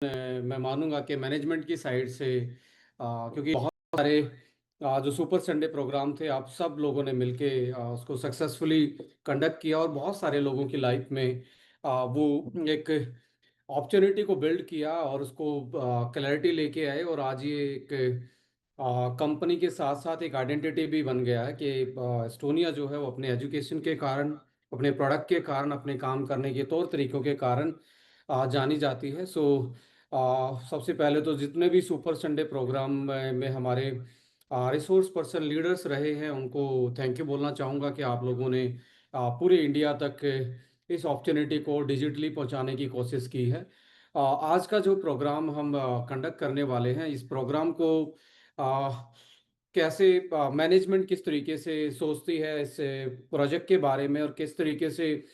मैं मानूंगा कि मैनेजमेंट की साइड से क्योंकि बहुत सारे जो सुपर संडे प्रोग्राम थे, आप सब लोगों ने मिलके उसको सक्सेसफुली कंडक्ट किया और बहुत सारे लोगों की लाइफ में वो एक अपॉर्चुनिटी को बिल्ड किया और उसको क्लैरिटी लेके आए। और आज ये एक कंपनी के साथ साथ एक आइडेंटिटी भी बन गया है कि एस्टोनिया जो है वो अपने एजुकेशन के कारण, अपने प्रोडक्ट के कारण, अपने काम करने के तौर तरीकों के कारण जानी जाती है। सो सबसे पहले तो जितने भी सुपर संडे प्रोग्राम में हमारे रिसोर्स पर्सन लीडर्स रहे हैं उनको थैंक यू बोलना चाहूँगा कि आप लोगों ने पूरे इंडिया तक इस अपॉर्चुनिटी को डिजिटली पहुंचाने की कोशिश की है। आज का जो प्रोग्राम हम कंडक्ट करने वाले हैं, इस प्रोग्राम को आ, कैसे मैनेजमेंट किस तरीके से सोचती है इस प्रोजेक्ट के बारे में, और किस तरीके से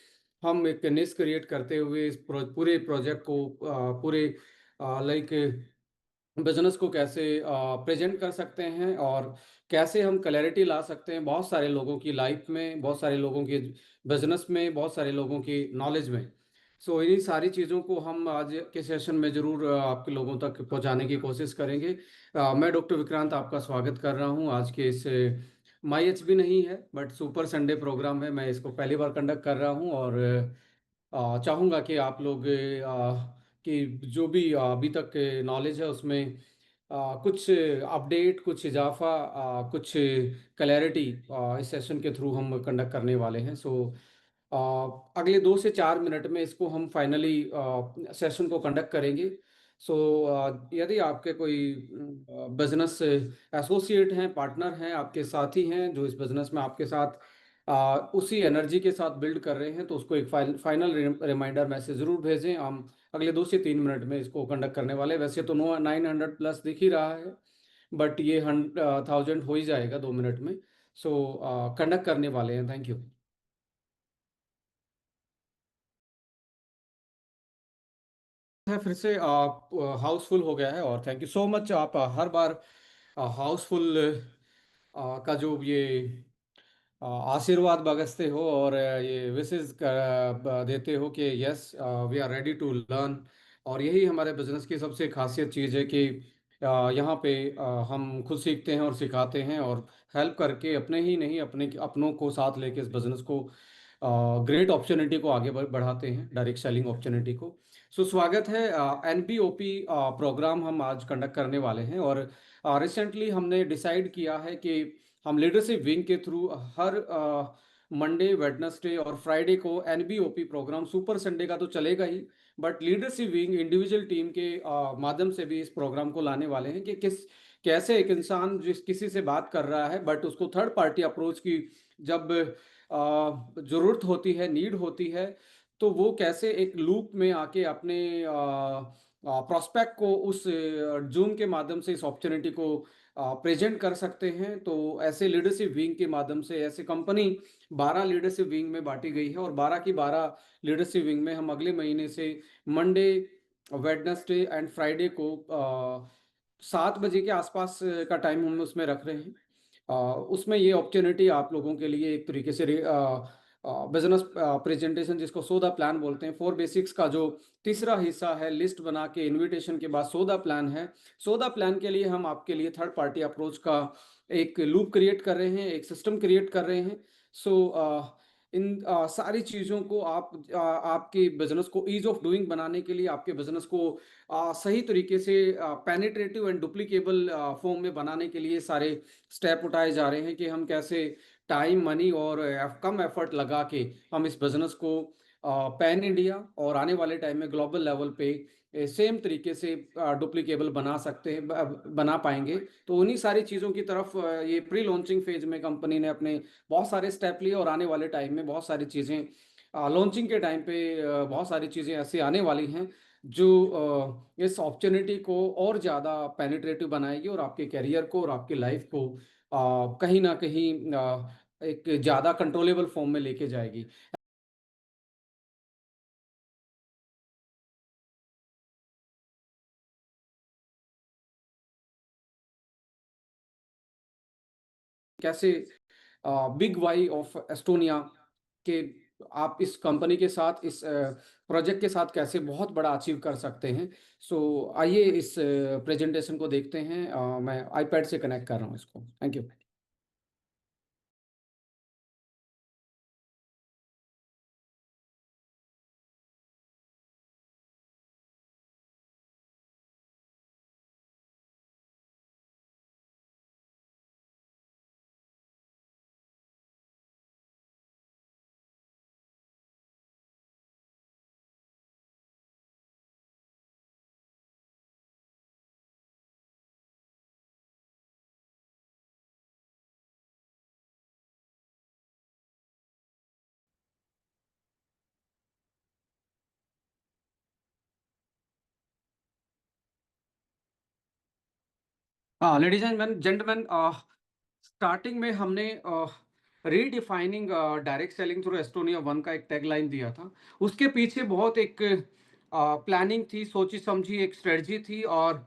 हम एक निश क्रिएट करते हुए इस पूरे प्रोजेक्ट को पूरे लाइक बिजनेस को कैसे प्रेजेंट कर सकते हैं और कैसे हम क्लैरिटी ला सकते हैं बहुत सारे लोगों की लाइफ में, बहुत सारे लोगों के बिजनेस में, बहुत सारे लोगों की नॉलेज में। सो इन्हीं सारी चीज़ों को हम आज के सेशन में ज़रूर आपके लोगों तक पहुंचाने की कोशिश करेंगे। मैं डॉक्टर विक्रांत आपका स्वागत कर रहा हूं आज के इस माई एच भी नहीं है बट सुपर संडे प्रोग्राम है। मैं इसको पहली बार कंडक्ट कर रहा हूं और चाहूँगा कि आप लोग कि जो भी अभी तक नॉलेज है उसमें कुछ अपडेट, कुछ इजाफा, कुछ क्लैरिटी इस सेशन के थ्रू हम कंडक्ट करने वाले हैं। सो अगले 2 से 4 मिनट में इसको हम फाइनली सेशन को कंडक्ट करेंगे। सो यदि आपके कोई बिजनेस एसोसिएट हैं, पार्टनर हैं, आपके साथी हैं जो इस बिजनेस में आपके साथ उसी एनर्जी के साथ बिल्ड कर रहे हैं, तो उसको एक फाइनल रिमाइंडर मैसेज ज़रूर भेजें। हम अगले 2 से 3 मिनट में इसको कंडक्ट करने वाले हैं। वैसे तो 900+ दिख ही रहा है बट ये 1000 हो ही जाएगा 2 मिनट में। सो कंडक्ट करने वाले हैं। Thank you. है फिर से आप हाउसफुल हो गया है और थैंक यू सो मच। आप हर बार हाउसफुल का जो ये आशीर्वाद बगसते हो और ये विशेष देते हो कि yes we are ready to learn. और यही हमारे बिजनेस की सबसे खासियत चीज़ है कि यहाँ पे हम खुद सीखते हैं और सिखाते हैं और हेल्प करके अपने ही नहीं, अपने अपनों को साथ लेके इस बिजनेस को ग्रेट अपॉर्चुनिटी को आगे बढ़ाते हैं, डायरेक्ट सेलिंग अपॉर्चुनिटी को। सो स्वागत है। एनबीओपी प्रोग्राम हम आज कंडक्ट करने वाले हैं और रिसेंटली हमने डिसाइड किया है कि हम लीडरशिप विंग के थ्रू हर मंडे, वेडनेसडे और फ्राइडे को एनबीओपी प्रोग्राम, सुपर संडे का तो चलेगा ही but leadership wing individual team के माध्यम से भी इस प्रोग्राम को लाने वाले हैं कि कैसे एक इंसान जिस किसी से बात कर रहा है बट उसको थर्ड पार्टी अप्रोच की जब जरूरत होती है, नीड होती है, तो वो कैसे एक लूप में आके अपने प्रोस्पेक्ट को उस जूम के माध्यम से इस अपॉर्चुनिटी को प्रेजेंट कर सकते हैं। तो ऐसे लीडरशिप विंग के माध्यम से ऐसे कंपनी 12 लीडरशिप विंग में बांटी गई है और 12 की 12 लीडरशिप विंग में हम अगले महीने से मंडे, वेडनेसडे एंड फ्राइडे को 7 बजे के आसपास का टाइम हम उसमें रख रहे हैं। उसमें ये अपॉर्चुनिटी आप लोगों के लिए एक तरीके से बिजनेस प्रेजेंटेशन, जिसको सोदा प्लान बोलते हैं, 4 बेसिक्स का जो तीसरा हिस्सा है, लिस्ट बना के इनविटेशन के बाद सोदा प्लान है। सोदा प्लान के लिए हम आपके लिए थर्ड पार्टी अप्रोच का एक लूप क्रिएट कर रहे हैं, एक सिस्टम क्रिएट कर रहे हैं। सो इन सारी चीज़ों को आपके बिजनेस को ईज ऑफ डूइंग बनाने के लिए, आपके बिजनेस को सही तरीके से पेनिट्रेटिव एंड डुप्लीकेबल फॉर्म में बनाने के लिए सारे स्टेप उठाए जा रहे हैं कि हम कैसे टाइम, मनी और कम एफर्ट लगा के हम इस बिजनेस को पैन इंडिया और आने वाले टाइम में ग्लोबल लेवल पे सेम तरीके से डुप्लीकेबल बना सकते हैं, बना पाएंगे। तो उन्हीं सारी चीज़ों की तरफ ये प्री लॉन्चिंग फेज में कंपनी ने अपने बहुत सारे स्टेप लिए और आने वाले टाइम में बहुत सारी चीज़ें लॉन्चिंग के टाइम पे बहुत सारी चीज़ें ऐसी आने वाली हैं जो इस अपॉर्चुनिटी को और ज़्यादा पेनिट्रेटिव बनाएगी और आपके करियर को और आपकी लाइफ को कहीं ना कहीं एक ज़्यादा कंट्रोलेबल फॉर्म में लेके जाएगी। कैसे बिग वाई ऑफ एस्टोनिया के आप इस कंपनी के साथ, इस प्रोजेक्ट के साथ कैसे बहुत बड़ा अचीव कर सकते हैं। सो आइए इस प्रेजेंटेशन को देखते हैं। मैं आईपैड से कनेक्ट कर रहा हूँ इसको। Thank you. हाँ, लेडीज एंड जेंटलमैन, स्टार्टिंग में हमने redefining direct selling through Estonia one का एक टैगलाइन दिया था। उसके पीछे बहुत एक प्लानिंग थी, सोची समझी एक स्ट्रेटजी थी, और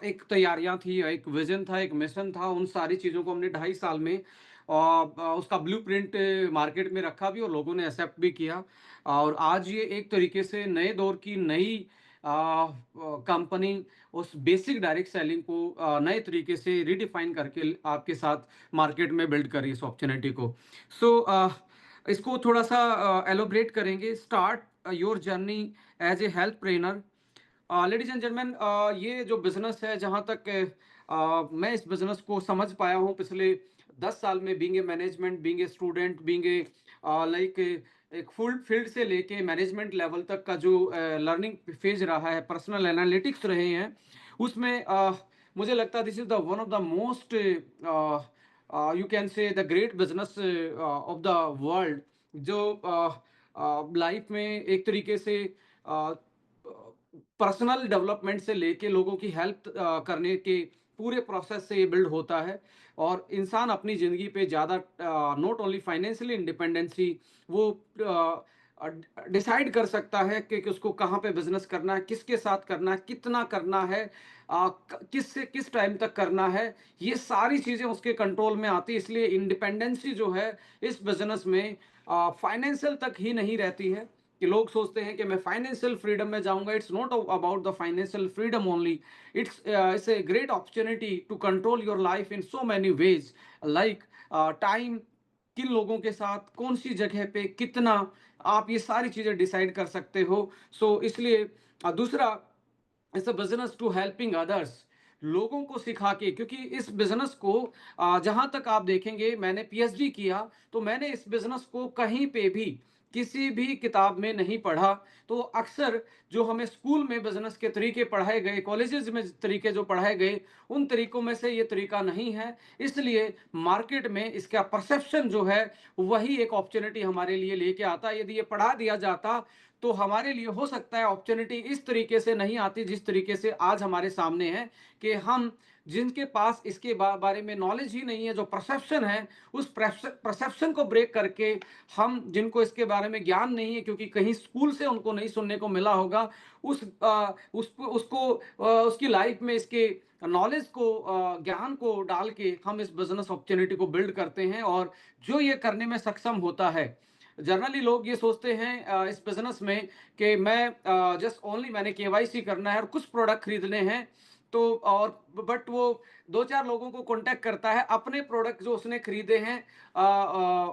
एक तैयारियां थी, एक विजन था, एक मिशन था। उन सारी चीज़ों को हमने 2.5 साल में उसका ब्लूप्रिंट मार्केट में रखा भी, और लोगों ने एक्सेप्ट भी किया। और आज ये एक तरीके से नए दौर की नई कंपनी उस बेसिक डायरेक्ट सेलिंग को नए तरीके से रिडिफाइन करके आपके साथ मार्केट में बिल्ड करी इस अपॉर्चुनिटी को। सो इसको थोड़ा सा एलोबरेट करेंगे। Start your journey as a health trainer. Ladies and gentleman, ये जो बिजनेस है, जहाँ तक मैं इस बिजनेस को समझ पाया हूँ पिछले 10 साल में, being a management, being a student, being a like एक फुल फील्ड से लेके मैनेजमेंट लेवल तक का जो लर्निंग फेज रहा है, पर्सनल एनालिटिक्स रहे हैं, उसमें मुझे लगता है this is the one of the most, you can say the great business of the world, जो लाइफ में एक तरीके से पर्सनल डेवलपमेंट से लेके लोगों की हेल्प करने के पूरे प्रोसेस से ये बिल्ड होता है। और इंसान अपनी ज़िंदगी पे ज़्यादा नॉट ओनली फाइनेंशियली इंडिपेंडेंसी, वो डिसाइड कर सकता है कि उसको कहाँ पे बिजनेस करना है, किसके साथ करना है, कितना करना है, किस से किस टाइम तक करना है। ये सारी चीज़ें उसके कंट्रोल में आती है। इसलिए इंडिपेंडेंसी जो है इस बिजनेस में फाइनेंशियल तक ही नहीं रहती है कि लोग सोचते हैं कि मैं फाइनेंशियल फ्रीडम में जाऊंगा। It's not about the financial freedom only, it's a great opportunity to control your life in so many ways, like time, किन लोगों के साथ, कौन सी जगह पे, कितना, आप ये सारी चीजें डिसाइड कर सकते हो। सो इसलिए दूसरा, it's a business to helping others, लोगों को सिखा के। क्योंकि इस बिजनेस को जहां तक आप देखेंगे, मैंने पीएचडी किया तो मैंने इस बिजनेस को कहीं पे भी किसी भी किताब में नहीं पढ़ा। तो अक्सर जो हमें स्कूल में बिजनेस के तरीके पढ़ाए गए, कॉलेजेस में तरीके जो पढ़ाए गए, उन तरीकों में से ये तरीका नहीं है। इसलिए मार्केट में इसका परसेप्शन जो है वही एक अपॉर्चुनिटी हमारे लिए लेके आता है। यदि ये पढ़ा दिया जाता तो हमारे लिए हो सकता है अपॉर्चुनिटी इस तरीके से नहीं आती जिस तरीके से आज हमारे सामने है, कि हम जिनके पास इसके बारे में नॉलेज ही नहीं है, जो परसेप्शन है, उस परसेप्शन को ब्रेक करके, हम जिनको इसके बारे में ज्ञान नहीं है क्योंकि कहीं स्कूल से उनको नहीं सुनने को मिला होगा, उसकी लाइफ में इसके नॉलेज को, ज्ञान को डाल के हम इस बिजनेस अपॉर्चुनिटी को बिल्ड करते हैं। और जो ये करने में सक्षम होता है, जनरली लोग ये सोचते हैं इस बिजनेस में कि मैं जस्ट ओनली मैंने केवाईसी करना है और कुछ प्रोडक्ट खरीदने हैं। तो और बट वो दो चार लोगों को कांटेक्ट करता है, अपने प्रोडक्ट जो उसने खरीदे हैं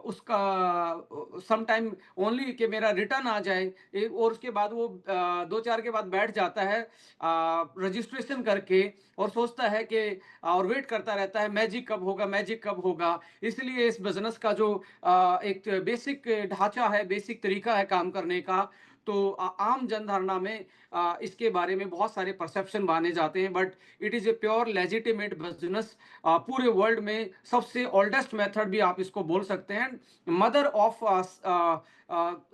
उसका सम टाइम ओनली कि मेरा रिटर्न आ जाए, और उसके बाद वो दो चार के बाद बैठ जाता है रजिस्ट्रेशन करके, और सोचता है कि और वेट करता रहता है मैजिक कब होगा, मैजिक कब होगा। इसलिए इस बिजनेस का जो एक बेसिक ढांचा है, बेसिक तरीका है काम करने का, तो आम जनधारणा में इसके बारे में बहुत सारे परसेप्शन माने जाते हैं। But it is a pure legitimate business. पूरे वर्ल्ड में सबसे ओल्डेस्ट मेथड भी आप इसको बोल सकते हैं, मदर ऑफ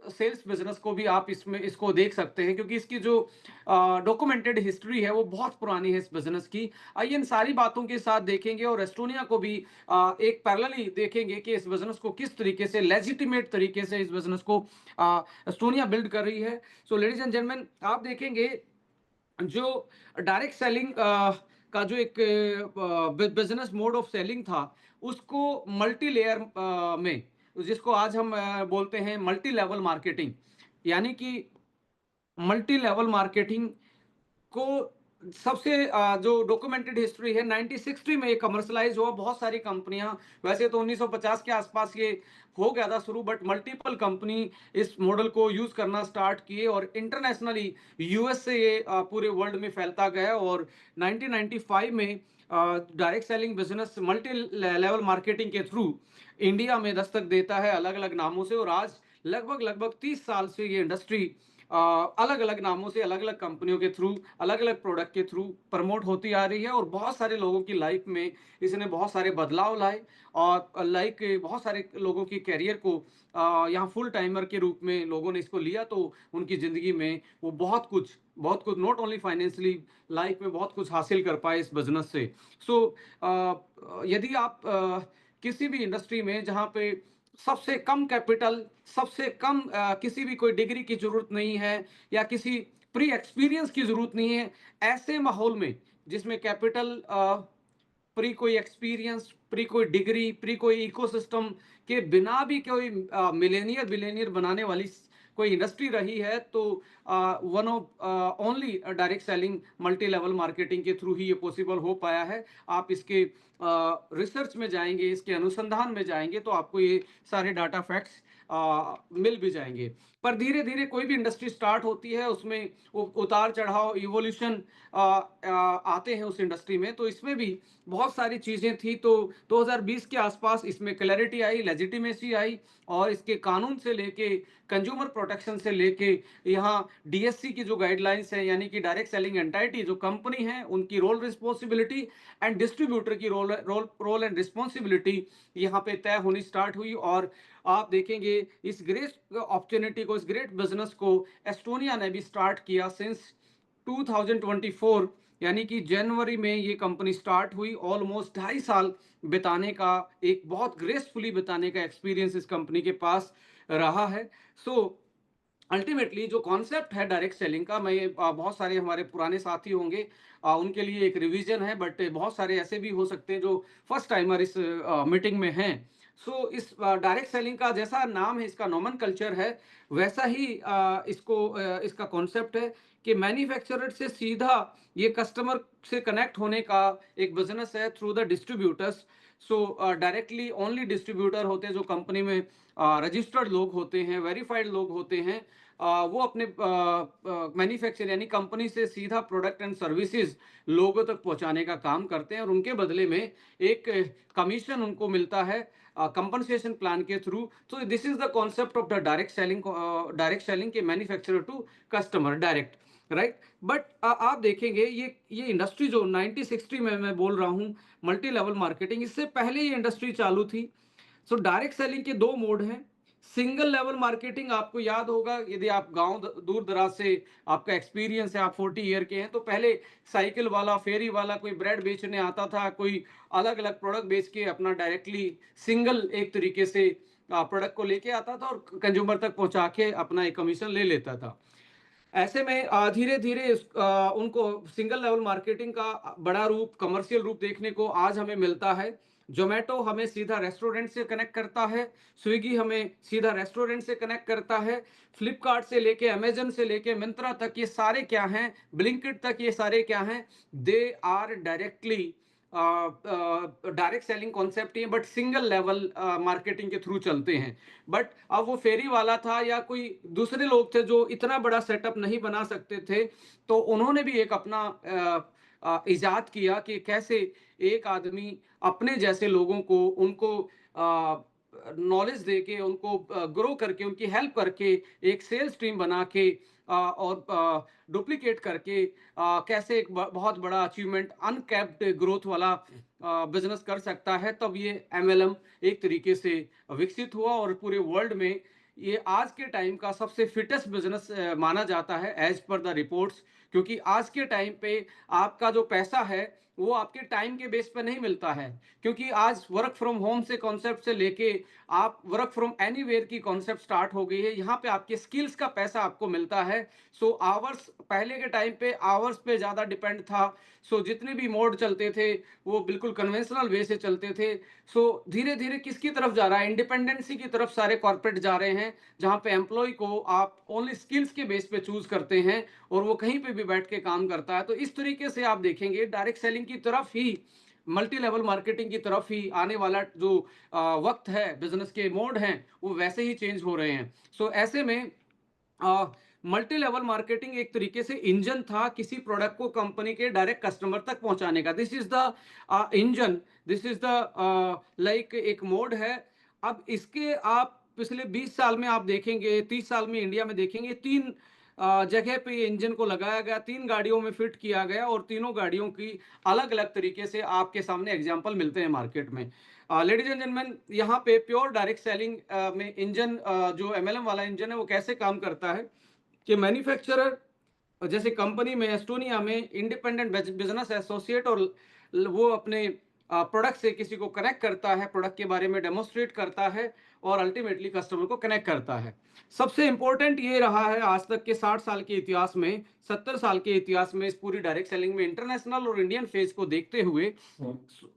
सेल्स बिजनेस को भी आप इसमें इसको देख सकते हैं, क्योंकि इसकी जो डॉक्यूमेंटेड हिस्ट्री है वो बहुत पुरानी है इस बिजनेस की। आइए इन सारी बातों के साथ देखेंगे और एस्टोनिया को भी एक पैरेलली देखेंगे कि इस बिजनेस को किस तरीके से लेजिटिमेट तरीके से इस बिजनेस को एस्टोनिया बिल्ड कर रही है। सो लेडीज एंड जेंटलमैन, आप देखेंगे जो डायरेक्ट सेलिंग का जो एक बिजनेस मोड ऑफ सेलिंग था, उसको मल्टी लेयर में जिसको आज हम बोलते हैं मल्टी लेवल मार्केटिंग, यानी कि मल्टी लेवल मार्केटिंग को सबसे जो डॉक्यूमेंटेड हिस्ट्री है 1960 में ये कमर्शलाइज हुआ। बहुत सारी कंपनियां, वैसे तो 1950 के आसपास ये हो गया था शुरू, बट मल्टीपल कंपनी इस मॉडल को यूज करना स्टार्ट किए और इंटरनेशनली यूएस से ये पूरे वर्ल्ड में फैलता गया। और 1995 में direct selling business multi level marketing के थ्रू इंडिया में दस्तक देता है अलग अलग नामों से। और आज लगभग लगभग 30 साल से ये इंडस्ट्री अलग अलग नामों से अलग अलग कंपनियों के थ्रू अलग अलग प्रोडक्ट के थ्रू प्रमोट होती आ रही है। और बहुत सारे लोगों की लाइफ में इसने बहुत सारे बदलाव लाए और लाइक बहुत सारे लोगों की कैरियर को यहाँ फुल टाइमर के रूप में लोगों ने इसको लिया, तो उनकी ज़िंदगी में वो बहुत कुछ नॉट ओनली फाइनेंशियली लाइफ में बहुत कुछ हासिल कर पाए इस बिजनेस से। सो यदि आप किसी भी इंडस्ट्री में जहाँ पे सबसे कम कैपिटल, सबसे कम किसी भी कोई डिग्री की जरूरत नहीं है या किसी प्री एक्सपीरियंस की जरूरत नहीं है, ऐसे माहौल में जिसमें कैपिटल, प्री कोई एक्सपीरियंस, प्री कोई डिग्री, प्री कोई इकोसिस्टम के बिना भी कोई मिलेनियर बिलेनियर बनाने वाली कोई इंडस्ट्री रही है, तो one of only direct selling multi level marketing के थ्रू ही ये पॉसिबल हो पाया है। आप इसके रिसर्च में जाएंगे, इसके अनुसंधान में जाएंगे, तो आपको ये सारे डाटा फैक्ट्स मिल भी जाएंगे। पर धीरे धीरे कोई भी इंडस्ट्री स्टार्ट होती है, उसमें उतार चढ़ाव, इवोल्यूशन आते हैं उस इंडस्ट्री में। तो इसमें भी बहुत सारी चीजें थी। तो 2020 के आसपास इसमें क्लैरिटी आई, लेजिटिमेसी आई, और इसके कानून से लेके कंज्यूमर प्रोटेक्शन से लेके यहाँ डीएससी की जो गाइडलाइंस है, यानी कि डायरेक्ट सेलिंग एंटाइटी जो कंपनी है उनकी रोल रिस्पॉन्सिबिलिटी एंड डिस्ट्रीब्यूटर की रोल एंड रिस्पॉन्सिबिलिटी यहाँ पे तय होनी स्टार्ट हुई। और आप देखेंगे इस ग्रेट अपॉर्चुनिटी को, इस ग्रेट बिजनेस को एस्टोनिया ने भी स्टार्ट किया सिंस 2024, यानी कि जनवरी में ये कंपनी स्टार्ट हुई। ऑलमोस्ट 2.5 साल बिताने का, एक बहुत ग्रेसफुली बिताने का एक्सपीरियंस इस कंपनी के पास रहा है। सो अल्टीमेटली जो कॉन्सेप्ट है डायरेक्ट सेलिंग का, मैं बहुत सारे हमारे पुराने साथी होंगे उनके लिए एक रिवीजन है, बट बहुत सारे ऐसे भी हो सकते हैं जो फर्स्ट टाइमर इस मीटिंग में हैं। सो इस डायरेक्ट सेलिंग का जैसा नाम है, इसका नॉमन कल्चर है, वैसा ही इसका कॉन्सेप्ट है कि मैन्युफैक्चरर से सीधा ये कस्टमर से कनेक्ट होने का एक बिजनेस है through the distributors. So directly only distributor होते हैं जो कंपनी में रजिस्टर्ड लोग होते हैं, वेरीफाइड लोग होते हैं। वो अपने मैन्युफैक्चर यानी कंपनी से सीधा प्रोडक्ट एंड सर्विसेज लोगों तक पहुंचाने का काम करते हैं, और उनके बदले में एक कमीशन उनको मिलता है कंपनसेशन प्लान के थ्रू। तो this is the concept of the direct selling के manufacturer to customer direct, right. But आप देखेंगे ये इंडस्ट्री जो 1960 में मैं बोल रहा हूँ मल्टी लेवल मार्केटिंग, इससे पहले ये इंडस्ट्री चालू थी। सो डायरेक्ट सेलिंग के दो मोड हैं। सिंगल लेवल मार्केटिंग, आपको याद होगा यदि आप गांव दूर दराज से आपका एक्सपीरियंस है, आप 40 ईयर के हैं, तो पहले साइकिल वाला, फेरी वाला कोई ब्रेड बेचने आता था, कोई अलग अलग प्रोडक्ट बेच के अपना डायरेक्टली सिंगल एक तरीके से प्रोडक्ट को लेके आता था और कंज्यूमर तक पहुंचा के अपना एक कमीशन ले लेता था। ऐसे में धीरे धीरे उनको सिंगल लेवल मार्केटिंग का बड़ा रूप, कमर्शियल रूप देखने को आज हमें मिलता है। जोमेटो हमें सीधा रेस्टोरेंट से कनेक्ट करता है, स्विगी हमें सीधा रेस्टोरेंट से कनेक्ट करता है, फ्लिपकार्ट से लेके अमेजन से लेके मिंत्रा तक ये सारे क्या हैं, ब्लिंकिट तक ये सारे क्या हैं, they are directly direct selling concept ही है, बट सिंगल लेवल मार्केटिंग के थ्रू चलते हैं। बट अब वो फेरी वाला था या कोई दूसरे लोग थे जो इतना बड़ा सेटअप नहीं बना सकते थे, तो उन्होंने भी एक अपना इजाद किया कि कैसे एक आदमी अपने जैसे लोगों को, उनको नॉलेज दे के, उनको ग्रो करके, उनकी हेल्प करके एक सेल्स टीम बना के और डुप्लीकेट करके कैसे एक बहुत बड़ा अचीवमेंट, अनकैप्ड ग्रोथ वाला बिजनेस कर सकता है। तब ये एमएलएम एक तरीके से विकसित हुआ और पूरे वर्ल्ड में ये आज के टाइम का सबसे फिटेस्ट बिजनेस माना जाता है एज पर द रिपोर्ट्स। क्योंकि आज के टाइम पे आपका जो पैसा है वो आपके टाइम के बेस पे नहीं मिलता है, क्योंकि आज वर्क फ्रॉम होम से कॉन्सेप्ट से लेके आप वर्क फ्रॉम एनीवेयर की कॉन्सेप्ट स्टार्ट हो गई है। यहाँ पे आपके स्किल्स का पैसा आपको मिलता है। सो आवर्स, पहले के टाइम पे आवर्स पे ज़्यादा डिपेंड था। सो जितने भी मोड चलते थे वो बिल्कुल कन्वेंशनल वे से चलते थे। सो धीरे धीरे किसकी तरफ जा रहा है, इंडिपेंडेंसी की तरफ सारे कॉर्पोरेट जा रहे हैं, जहाँ पे एम्प्लॉय को आप ओनली स्किल्स के बेस पे चूज करते हैं और वो कहीं पे भी बैठ के काम करता है। तो इस तरीके से आप देखेंगे डायरेक्ट सेलिंग की तरफ ही, मल्टी लेवल मार्केटिंग की तरफ ही आने वाला जो वक्त है, बिजनेस के मोड हैं वो वैसे ही चेंज हो रहे हैं। सो ऐसे में मल्टी लेवल मार्केटिंग एक तरीके से इंजन था किसी प्रोडक्ट को कंपनी के डायरेक्ट कस्टमर तक पहुंचाने का। This is the engine, this is the like एक मोड है। अब इसके आप पिछले 20 साल में आप देखेंगे, 30 साल में इंडिया में देखेंगे, तीन जगह पे ये इंजन को लगाया गया, तीन गाड़ियों में फिट किया गया और तीनों गाड़ियों की अलग अलग तरीके से आपके सामने एग्जाम्पल मिलते हैं मार्केट में। लेडीज एंड जेंटलमैन, यहाँ पे प्योर डायरेक्ट सेलिंग में इंजन, जो एमएलएम वाला इंजन है वो कैसे काम करता है कि मैन्युफैक्चरर, जैसे कंपनी में एस्टोनिया में इंडिपेंडेंट बिजनेस एसोसिएट, और वो अपने प्रोडक्ट से किसी को कनेक्ट करता है, प्रोडक्ट के बारे में डेमोस्ट्रेट करता है और अल्टीमेटली कस्टमर को कनेक्ट करता है। सबसे इंपॉर्टेंट ये रहा है आज तक के 60 साल के इतिहास में, 70 साल के इतिहास में, इस पूरी डायरेक्ट सेलिंग में इंटरनेशनल और इंडियन फेज को देखते हुए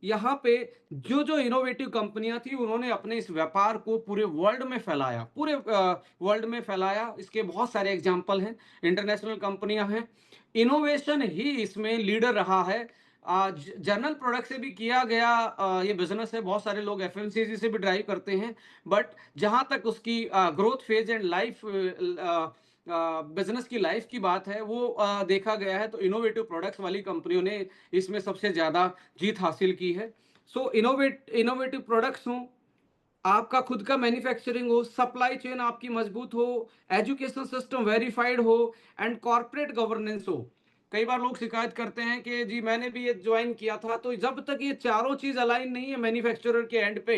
यहाँ पे जो जो इनोवेटिव कंपनियां थी उन्होंने अपने इस व्यापार को पूरे वर्ल्ड में फैलाया, पूरे वर्ल्ड में फैलाया। इसके बहुत सारे एग्जाम्पल हैं, इंटरनेशनल कंपनियां हैं। इनोवेशन ही इसमें लीडर रहा है। जनरल प्रोडक्ट से भी किया गया ये बिजनेस है, बहुत सारे लोग एफएमसीजी से भी ड्राइव करते हैं, बट जहां तक उसकी growth phase and life, business की लाइफ की बात है, वो देखा गया है तो इनोवेटिव प्रोडक्ट्स वाली कंपनियों ने इसमें सबसे ज्यादा जीत हासिल की है। सो इनोवेटिव प्रोडक्ट्स हों, आपका खुद का मैन्युफैक्चरिंग हो, सप्लाई चेन आपकी मजबूत हो, एजुकेशन सिस्टम वेरीफाइड हो एंड कॉर्पोरेट गवर्नेंस हो। कई बार लोग शिकायत करते हैं कि जी मैंने भी ये ज्वाइन किया था, तो जब तक ये चारों चीज अलाइन नहीं है मैन्युफैक्चरर के एंड पे,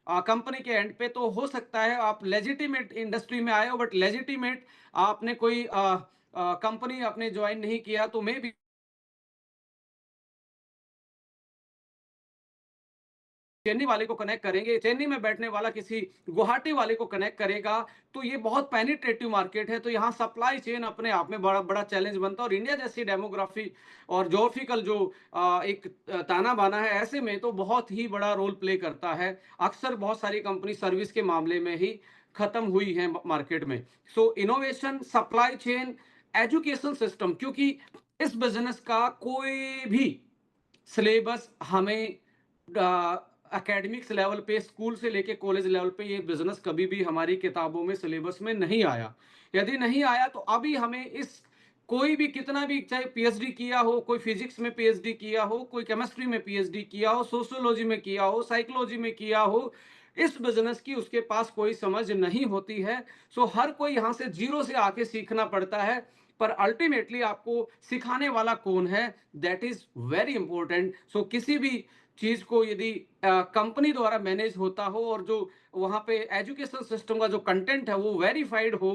कंपनी के एंड पे, तो हो सकता है आप लेजिटिमेट इंडस्ट्री में आए हो बट लेजिटिमेट आपने कोई कंपनी आपने ज्वाइन नहीं किया, तो मे बी चेन्नई वाले को कनेक्ट करेंगे, चेन्नई में बैठने वाला किसी गुवाहाटी वाले को कनेक्ट करेगा, तो ये बहुत पेनिट्रेटिव मार्केट है। तो यहाँ सप्लाई चेन अपने आप में बड़ा बड़ा चैलेंज बनता है, और इंडिया जैसी डेमोग्राफी और जोग्राफिकल जो एक ताना बाना है, ऐसे में तो बहुत ही बड़ा रोल प्ले करता है। अक्सर बहुत सारी कंपनी सर्विस के मामले में ही खत्म हुई है मार्केट में। So innovation, supply chain, education system, क्योंकि इस बिजनेस का कोई भी सिलेबस हमें एकेडमिक्स लेवल पे, स्कूल से लेके कॉलेज लेवल पे, ये बिजनेस कभी भी हमारी किताबों में सिलेबस में नहीं आया। यदि नहीं आया तो अभी हमें इस, कोई भी कितना भी, चाहे पीएचडी किया हो, कोई फिजिक्स में पीएचडी किया हो, कोई केमिस्ट्री में पीएचडी किया हो, सोशियोलॉजी में किया हो, साइकोलॉजी में किया हो, इस बिजनेस की उसके पास कोई समझ नहीं होती है। सो हर कोई यहाँ से जीरो से आके सीखना पड़ता है, पर अल्टीमेटली आपको सिखाने वाला कौन है, दैट इज वेरी इंपॉर्टेंट। सो किसी भी चीज को यदि कंपनी द्वारा मैनेज होता हो और जो वहां पे एजुकेशन सिस्टम का जो कंटेंट है वो वेरीफाइड हो,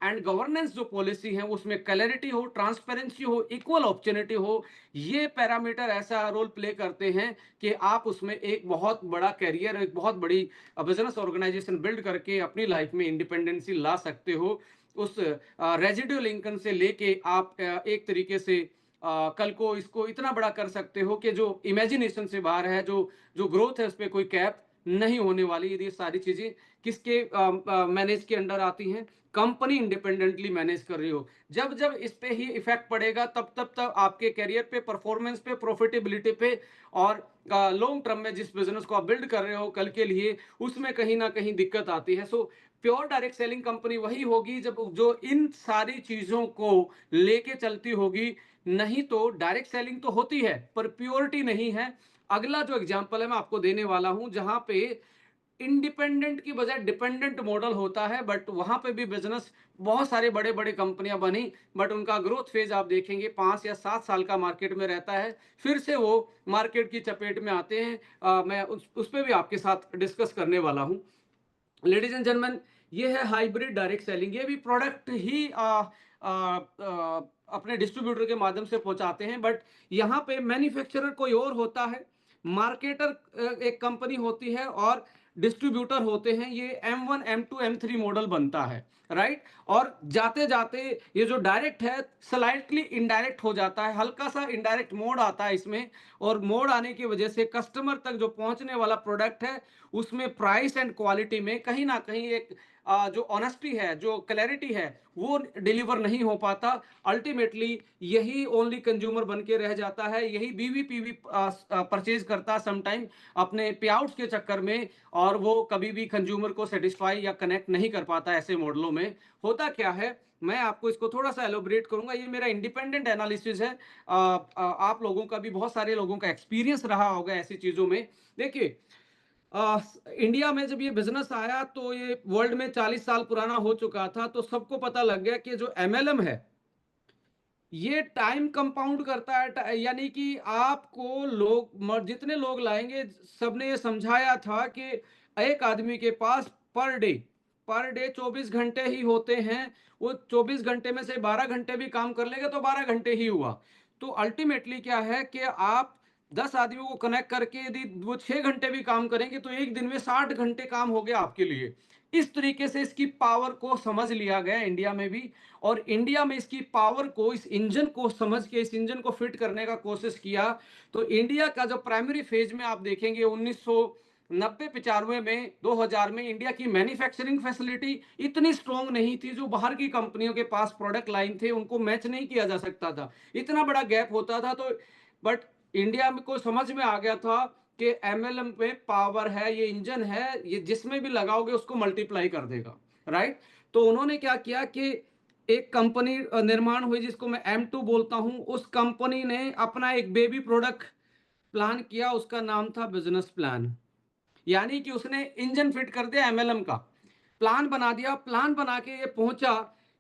एंड गवर्नेंस जो पॉलिसी है उसमें क्लैरिटी हो, ट्रांसपेरेंसी हो, इक्वल अपॉर्चुनिटी हो, ये पैरामीटर ऐसा रोल प्ले करते हैं कि आप उसमें एक बहुत बड़ा कैरियर, एक बहुत बड़ी बिजनेस ऑर्गेनाइजेशन बिल्ड करके अपनी लाइफ में इंडिपेंडेंसी ला सकते हो। उस रेजिडुअल इनकम से लेके आप एक तरीके से कल को इसको इतना बड़ा कर सकते हो कि जो इमेजिनेशन से बाहर है, जो जो ग्रोथ है उस पर कोई कैप नहीं होने वाली, यदि ये सारी चीजें किसके मैनेज के अंडर आती हैं, कंपनी इंडिपेंडेंटली मैनेज कर रही हो। जब जब इस पे ही इफेक्ट पड़ेगा तब तब तब आपके करियर पे, परफॉर्मेंस पे, प्रॉफिटेबिलिटी पे, और लॉन्ग टर्म में जिस बिजनेस को आप बिल्ड कर रहे हो कल के लिए, उसमें कहीं ना कहीं दिक्कत आती है। So pure direct selling company वही होगी जब जो इन सारी चीजों को लेके चलती होगी। नहीं तो डायरेक्ट सेलिंग तो होती है पर प्योरिटी नहीं है। अगला जो एग्जांपल है मैं आपको देने वाला हूं, जहां पे इंडिपेंडेंट की बजाय डिपेंडेंट मॉडल होता है, बट वहां पे भी बिजनेस, बहुत सारे बड़े बड़े कंपनियां बनी, बट उनका ग्रोथ फेज आप देखेंगे 5 या 7 साल का मार्केट में रहता है, फिर से वो मार्केट की चपेट में आते हैं। मैं उस पर भी आपके साथ डिस्कस करने वाला हूं। लेडीज एंड जेंटलमैन, ये है हाइब्रिड डायरेक्ट सेलिंग। ये भी प्रोडक्ट ही अपने डिस्ट्रीब्यूटर के माध्यम से पहुंचाते हैं, बट यहाँ पे मैन्युफैक्चरर कोई और होता है, मार्केटर एक कंपनी होती है और डिस्ट्रीब्यूटर होते हैं। ये M1 M2 M3 मॉडल बनता है, राइट। और जाते जाते ये जो डायरेक्ट है स्लाइटली इनडायरेक्ट हो जाता है, हल्का सा इनडायरेक्ट मोड आता है इसमें, और मोड आने की वजह से कस्टमर तक जो पहुंचने वाला प्रोडक्ट है उसमें प्राइस एंड क्वालिटी में कहीं ना कहीं एक जो ऑनेस्टी है, जो क्लैरिटी है, वो डिलीवर नहीं हो पाता। अल्टीमेटली यही ओनली कंज्यूमर बन के रह जाता है, यही बीवी परचेज करता समटाइम अपने पे आउट्स के चक्कर में, और वो कभी भी कंज्यूमर को सेटिस्फाई या कनेक्ट नहीं कर पाता। ऐसे मॉडलों में होता क्या है, मैं आपको इसको थोड़ा सा एलोबरेट करूंगा, ये मेरा इंडिपेंडेंट एनालिसिस है। आप लोगों का भी, बहुत सारे लोगों का एक्सपीरियंस रहा होगा ऐसी चीजों में। देखिए, इंडिया में जब ये बिजनेस आया तो ये वर्ल्ड में 40 साल पुराना हो चुका था, तो सबको पता लग गया कि जो एमएलएम है ये टाइम कंपाउंड करता है। यानी कि आपको जितने लोग लाएंगे, सबने ये समझाया था कि एक आदमी के पास पर डे 24 घंटे ही होते हैं। वो 24 घंटे में से 12 घंटे भी काम कर लेगा तो 12 घंटे ही हुआ। तो अल्टीमेटली क्या है कि आप 10 आदमियों को कनेक्ट करके यदि वो 6 घंटे भी काम करेंगे तो एक दिन में 60 घंटे काम हो गया आपके लिए। इस तरीके से इसकी पावर को समझ लिया गया इंडिया में भी, और इंडिया में इसकी पावर को, इस इंजन को समझ के इस इंजन को फिट करने का कोशिश किया। तो इंडिया का जो प्राइमरी फेज में आप देखेंगे 1990 95 में, 2000 में, इंडिया की मैन्युफैक्चरिंग फैसिलिटी इतनी स्ट्रांग नहीं थी, जो बाहर की कंपनियों के पास प्रोडक्ट लाइन थे उनको मैच नहीं किया जा सकता था, इतना बड़ा गैप होता था। तो बट इंडिया में को समझ में आ गया था कि एमएलएम पे पावर है, ये इंजन है, ये जिसमें भी लगाओगे उसको मल्टीप्लाई कर देगा, राइट। तो उन्होंने क्या किया कि एक कंपनी निर्माण हुई जिसको मैं M2 बोलता हूं। उस कंपनी ने अपना एक बेबी प्रोडक्ट प्लान किया, उसका नाम था बिजनेस प्लान। यानी कि उसने इंजन फिट कर दिया, एमएलएम का प्लान बना दिया। प्लान बना के ये पहुंचा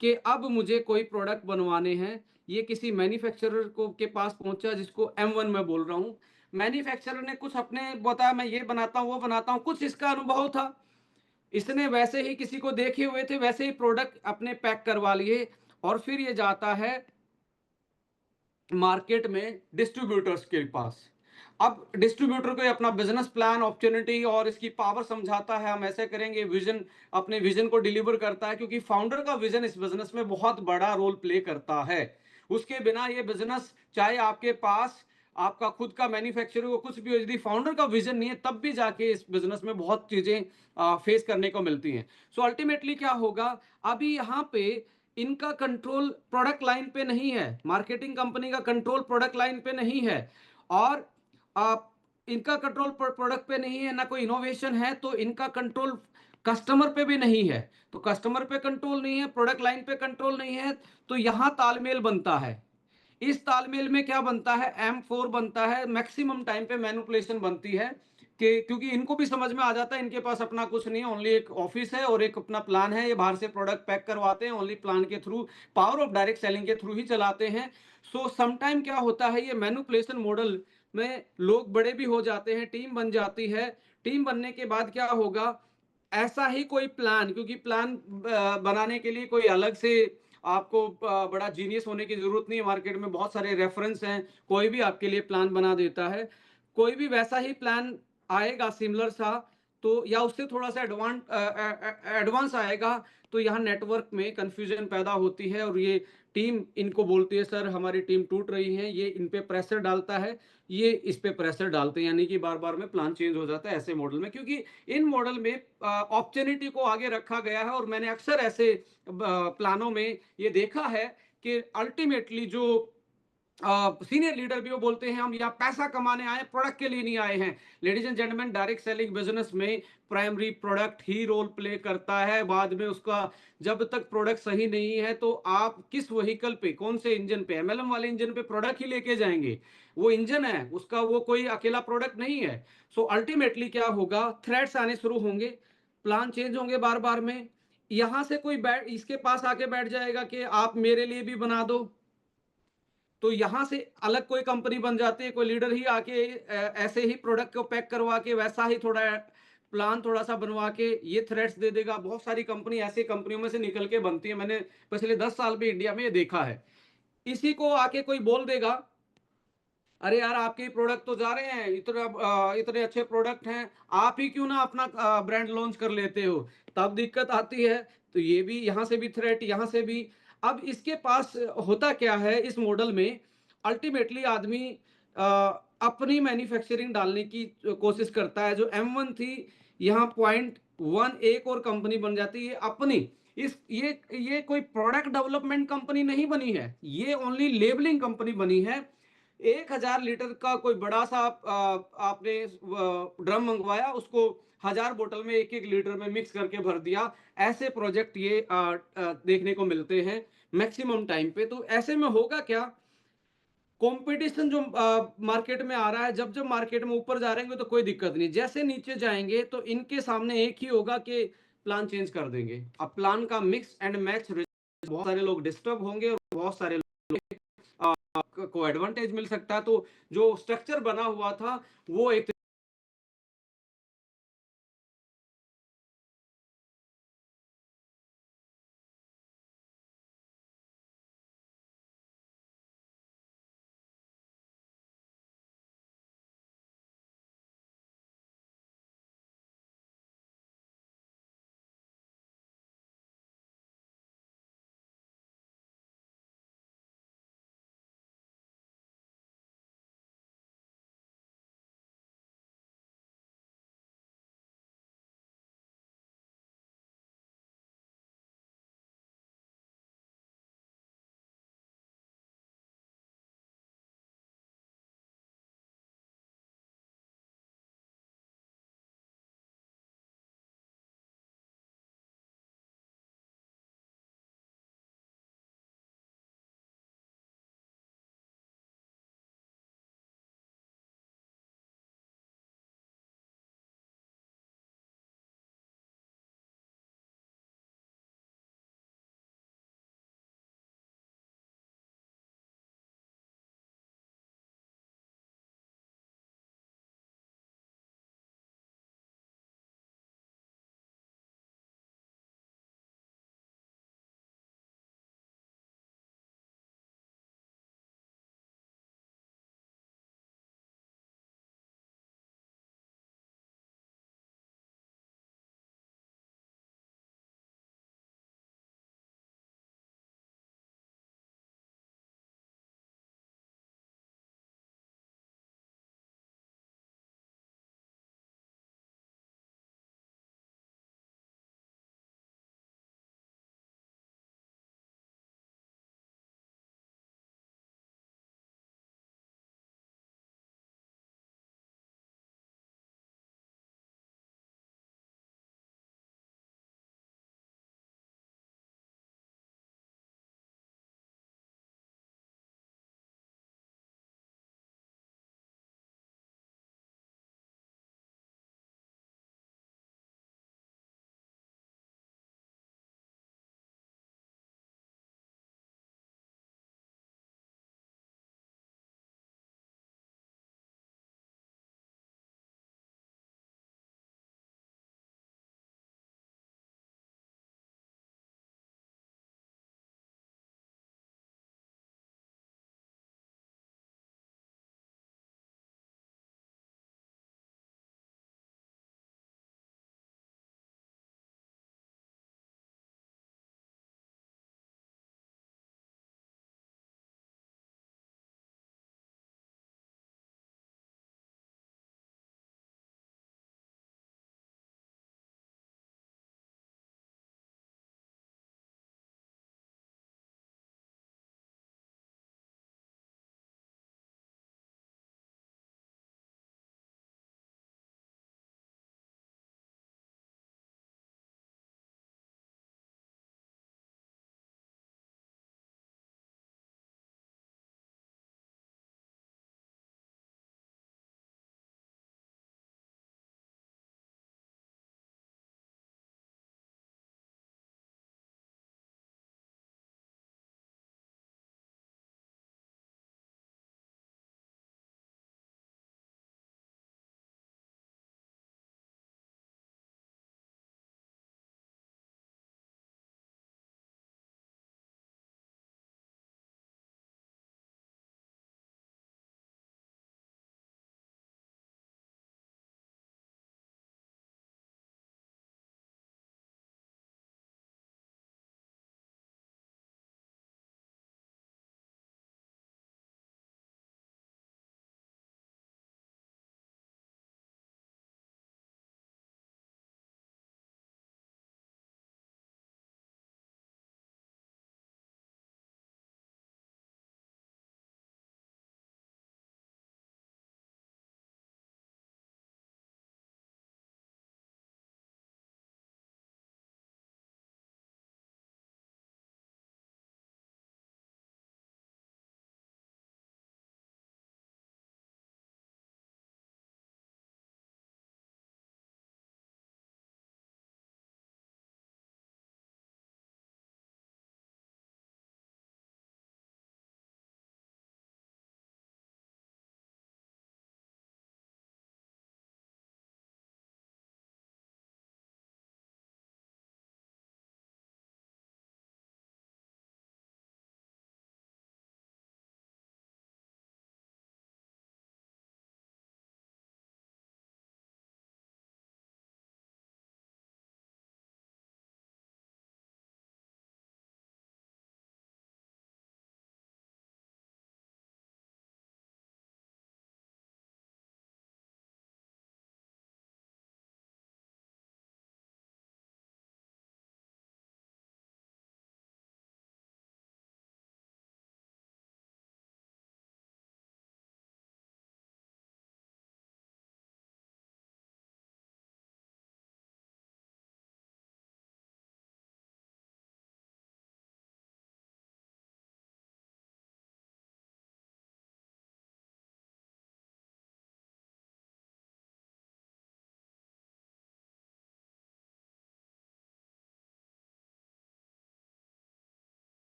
कि अब मुझे कोई प्रोडक्ट बनवाने हैं। ये किसी मैन्युफैक्चरर को के पास पहुंचा, जिसको M1 में बोल रहा हूं। मैन्युफैक्चरर ने कुछ अपने बताया, मैं ये बनाता हूं वो बनाता हूं, कुछ इसका अनुभव था, इसने वैसे ही किसी को देखे हुए थे, वैसे ही प्रोडक्ट अपने पैक करवा लिए। और फिर ये जाता है मार्केट में डिस्ट्रीब्यूटर्स के पास। अब डिस्ट्रीब्यूटर को अपना बिजनेस प्लान, अपॉर्चुनिटी और इसकी पावर समझाता है, हम ऐसे करेंगे, विजन, अपने विजन को डिलीवर करता है, क्योंकि फाउंडर का विजन इस बिजनेस में बहुत बड़ा रोल प्ले करता है। उसके बिना ये बिजनेस, चाहे आपके पास आपका खुद का मैन्युफैक्चरिंग हो, कुछ भी हो, यदि फाउंडर का विजन नहीं है तब भी जाके इस बिजनेस में बहुत चीजें फेस करने को मिलती हैं। सो अल्टीमेटली क्या होगा, अभी यहाँ पे इनका कंट्रोल प्रोडक्ट लाइन पे नहीं है, मार्केटिंग कंपनी का कंट्रोल प्रोडक्ट लाइन पे नहीं है, और आप इनका कंट्रोल प्रोडक्ट पे नहीं है, ना कोई इनोवेशन है, तो इनका कंट्रोल कस्टमर पे भी नहीं है। तो कस्टमर पे कंट्रोल नहीं है, प्रोडक्ट लाइन पे कंट्रोल नहीं है, तो यहां तालमेल बनता है। इस तालमेल में क्या बनता है, M4 बनता है, मैक्सिमम टाइम पे मैनिपुलेशन बनती है, कि क्योंकि इनको भी समझ में आ जाता है इनके पास अपना कुछ नहीं है, ओनली एक ऑफिस है और एक अपना प्लान है, ये बाहर से प्रोडक्ट पैक करवाते हैं, ओनली प्लान के through, power of direct selling के थ्रू ही चलाते हैं। सो समटाइम क्या होता है, ये मैनिपुलेशन मॉडल में लोग बड़े भी हो जाते हैं, टीम बन जाती है। टीम बनने के बाद क्या होगा, ऐसा ही कोई प्लान, क्योंकि प्लान बनाने के लिए कोई अलग से आपको बड़ा जीनियस होने की जरूरत नहीं है, मार्केट में बहुत सारे रेफरेंस हैं, कोई भी आपके लिए प्लान बना देता है। कोई भी वैसा ही प्लान आएगा सिमिलर सा, तो या उससे थोड़ा सा एडवांस आएगा, तो यहाँ नेटवर्क में कंफ्यूजन पैदा होती है, और ये टीम इनको बोलती है सर हमारी टीम टूट रही है, ये इन पे प्रेशर डालता है, ये इस पे प्रेशर डालते हैं, यानी कि बार बार में प्लान चेंज हो जाता है ऐसे मॉडल में, क्योंकि इन मॉडल में अपॉर्चुनिटी को आगे रखा गया है। और मैंने अक्सर ऐसे प्लानों में ये देखा है कि अल्टीमेटली जो सीनियर लीडर भी वो बोलते हैं हम यहाँ पैसा कमाने आए, प्रोडक्ट के लिए नहीं आए हैं। Ladies and gentleman, direct selling business में प्राइमरी प्रोडक्ट ही रोल प्ले करता है, बाद में उसका जब तक प्रोडक्ट सही नहीं है तो आप किस व्हीकल पे, कौन से इंजन पे, एमएलएम वाले इंजन पे प्रोडक्ट ही लेके जाएंगे, वो इंजन है उसका, वो कोई अकेला प्रोडक्ट नहीं है। सो अल्टीमेटली क्या होगा, थ्रेट्स आने शुरू होंगे, प्लान चेंज होंगे बार बार में। यहां से कोई बैठ इसके पास आके बैठ जाएगा कि आप मेरे लिए भी बना दो, तो यहां से अलग कोई कंपनी बन जाती है, कोई लीडर ही आके ऐसे ही प्रोडक्ट को पैक करवा के वैसा ही थोड़ा प्लान थोड़ा सा बनवा के ये थ्रेट्स दे देगा। बहुत सारी कंपनी ऐसी कंपनियों में से निकल के बनती है, मैंने पिछले 10 साल भी इंडिया में ये देखा है। इसी को आके कोई बोल देगा, अरे यार आपके प्रोडक्ट तो जा रहे हैं, इतने अच्छे प्रोडक्ट हैं, आप ही क्यों ना अपना ब्रांड लॉन्च कर लेते हो? तब दिक्कत आती है। तो ये भी यहाँ से भी थ्रेट, यहाँ से भी। अब इसके पास होता क्या है इस मॉडल में, अल्टीमेटली आदमी अपनी मैन्युफैक्चरिंग डालने की कोशिश करता है। जो M1 थी, यहाँ पॉइंट 1 एक और कंपनी बन जाती है अपनी। इस ये कोई प्रोडक्ट डेवलपमेंट कंपनी नहीं बनी है, ये ओनली लेबलिंग कंपनी बनी है। 1000 लीटर का कोई बड़ा सा आपने ड्रम मंगवाया, उसको 1000 बोतल में 1-1 लीटर में मिक्स करके भर दिया। ऐसे प्रोजेक्ट ये देखने को मिलते हैं मैक्सिमम टाइम पे। तो ऐसे में होगा क्या, कंपटीशन जो मार्केट में आ रहा है, जब जब मार्केट में ऊपर जा रहेंगे तो कोई दिक्कत नहीं, जैसे नीचे जाएंगे तो इनके सामने एक ही होगा कि प्लान चेंज कर देंगे। अब प्लान का मिक्स एंड मैच, बहुत सारे लोग डिस्टर्ब होंगे और बहुत सारे को एडवांटेज मिल सकता है। तो जो स्ट्रक्चर बना हुआ था वो एक